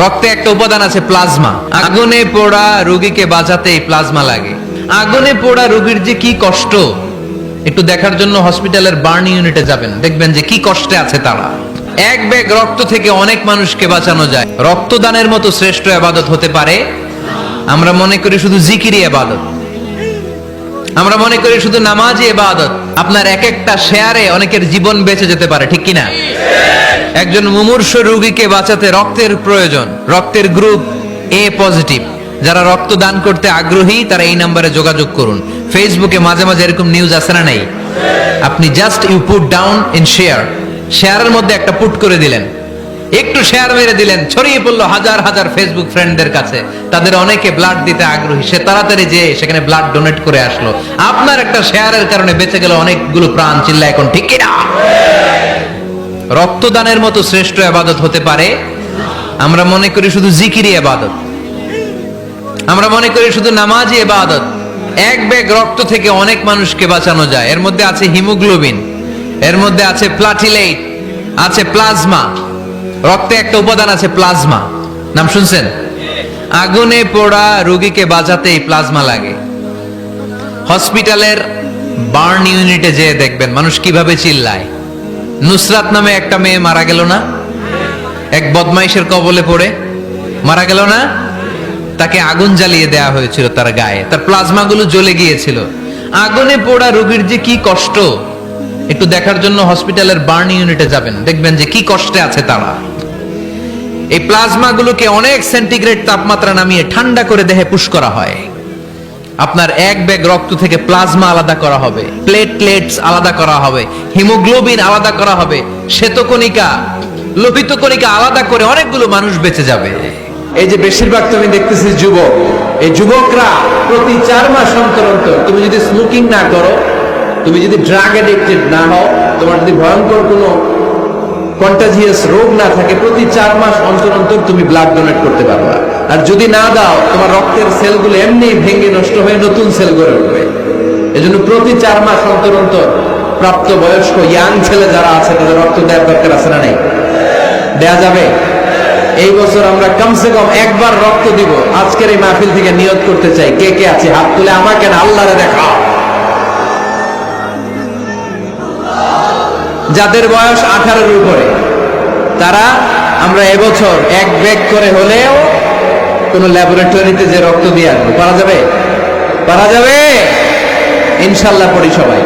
রক্তে একটা উপাদান আছে প্লাজমা। আগুনে পোড়া রোগীকে বাঁচাতে প্লাজমা লাগে। আগুনে পোড়া রোগীর যে কি কষ্ট একটু দেখার জন্য হসপিটালের বার্ন ইউনিটে যাবেন, দেখবেন যে কি কষ্টে আছে তারা। এক ব্যাগ রক্ত থেকে অনেক মানুষকে বাঁচানো যায়। রক্তদানের মতো শ্রেষ্ঠ ইবাদত হতে পারে? আমরা মনে করি শুধু জিকিরি ইবাদত, আমরা মনে করি শুধু নামাজি ইবাদত। আপনার এক একটা শেয়ারে অনেকের জীবন বেঁচে যেতে পারে, ঠিক কিনা? একজন মুমূর্ষ রোগীকে বাঁচাতে রক্তের প্রয়োজন। রক্তের গ্রুপ এ পজিটিভ। যারা রক্ত দান করতে আগ্রহী তারা এই নম্বরে যোগাযোগ করুন। ফেসবুকে মাঝে মাঝে এরকম নিউজ আসে না নাই? আপনি just you put down in share, শেয়ারের মধ্যে একটা পুট করে দিলেন, একটু শেয়ার মেরে দিলেন, ছড়িয়ে পড়লো হাজার হাজার ফেসবুক ফ্রেন্ডদের কাছে। তাদের অনেকে ব্লাড দিতে আগ্রহী, সে তাড়াতাড়ি যে সেখানে ব্লাড ডোনেট করে আসলো। আপনার একটা শেয়ারের কারণে বেঁচে গেল অনেকগুলো প্রাণ। চিল্লা এখন ঠিক কিনা? রক্তদানের মতো শ্রেষ্ঠ ইবাদত হতে পারে? আমরা মনে করি শুধু জিকিরি ইবাদত, আমরা মনে করি শুধু নামাজি ইবাদত। এক ব্যাগ রক্ত থেকে অনেক মানুষকে বাঁচানো যায়। এর মধ্যে আছে হিমোগ্লোবিন, এর মধ্যে আছে প্লাটিলেট, আছে প্লাজমা। রক্তে একটা উপাদান আছে প্লাজমা, নাম শুনছেন? আগুনে পোড়া রোগীকে বাঁচাতে প্লাজমা লাগে। হসপিটালের বার্ন ইউনিটে যেয়ে দেখবেন মানুষ কিভাবে চিল্লায়। নুসরাত নামে একটা মেয়ে মারা গেল না? এক বদমাইশের কবলে পড়ে মারা গেল না? তাকে আগুন জ্বালিয়ে দেয়া হয়েছিল তার গায়ে, তার প্লাজমা গুলো জ্বলে গিয়েছিল। আগুনে পোড়া রোগীর যে কি কষ্ট একটু দেখার জন্য হসপিটালের বার্ন ইউনিটে যাবেন, দেখবেন যে কি কষ্টে আছে তারা। এই প্লাজমা গুলোকে অনেক সেন্টিগ্রেড তাপমাত্রা নামিয়ে ঠান্ডা করে দেহে পুশ করা হয়। আপনার এক ব্যাগ রক্ত থেকে প্লাজমা আলাদা করা হবে, প্লেটলেটস আলাদা করা হবে, হিমোগ্লোবিন আলাদা করা হবে, শ্বেতকণিকা, লোহিত কণিকা আলাদা করে অনেকগুলো মানুষ বেঁচে যাবে। এই যে বেশিরভাগ তুমি দেখতেছি যুবক, এই যুবকরা প্রতি 4 মাস অন্তর অন্তর, তুমি যদি স্মোকিং না করো, তুমি যদি ড্রাগ এডিক্টেড না হও, তোমার যদি ভয়ঙ্কর কোনো কন্টাজিয়াস রোগ না থাকে, প্রতি 4 মাস অন্তর অন্তর তুমি ব্লাড ডোনেট করতে পারবা। আর যদি না দাও, তোমার রক্তের সেলগুলো এমনি ভেঙে নষ্ট হয়ে নতুন সেল গড়ে উঠবে। এজন্য প্রতি 4 মাস অন্তর অন্তর প্রাপ্ত বয়স্ক ইয়াং ছেলে যারা আছে তাদের রক্ত দেওয়ার দরকার আছে না নাই? দেয়া যাবে? এই বছর আমরা কমসে কম একবার রক্ত দিব। আজকের এই মাহফিল থেকে নিয়ত করতে চাই। কে কে আছে হাত তুলে আমাকে না আল্লাহরে দেখাও। যাদের বয়স 18-এর উপরে তারা আমরা এবছর এক ব্যাগ করে হলেও কোন ল্যাবরেটরিতে যে রক্ত দিয়ে আসবো। পারা যাবে? পারা যাবে? ইনশাল্লাহ পড়ি সবাই।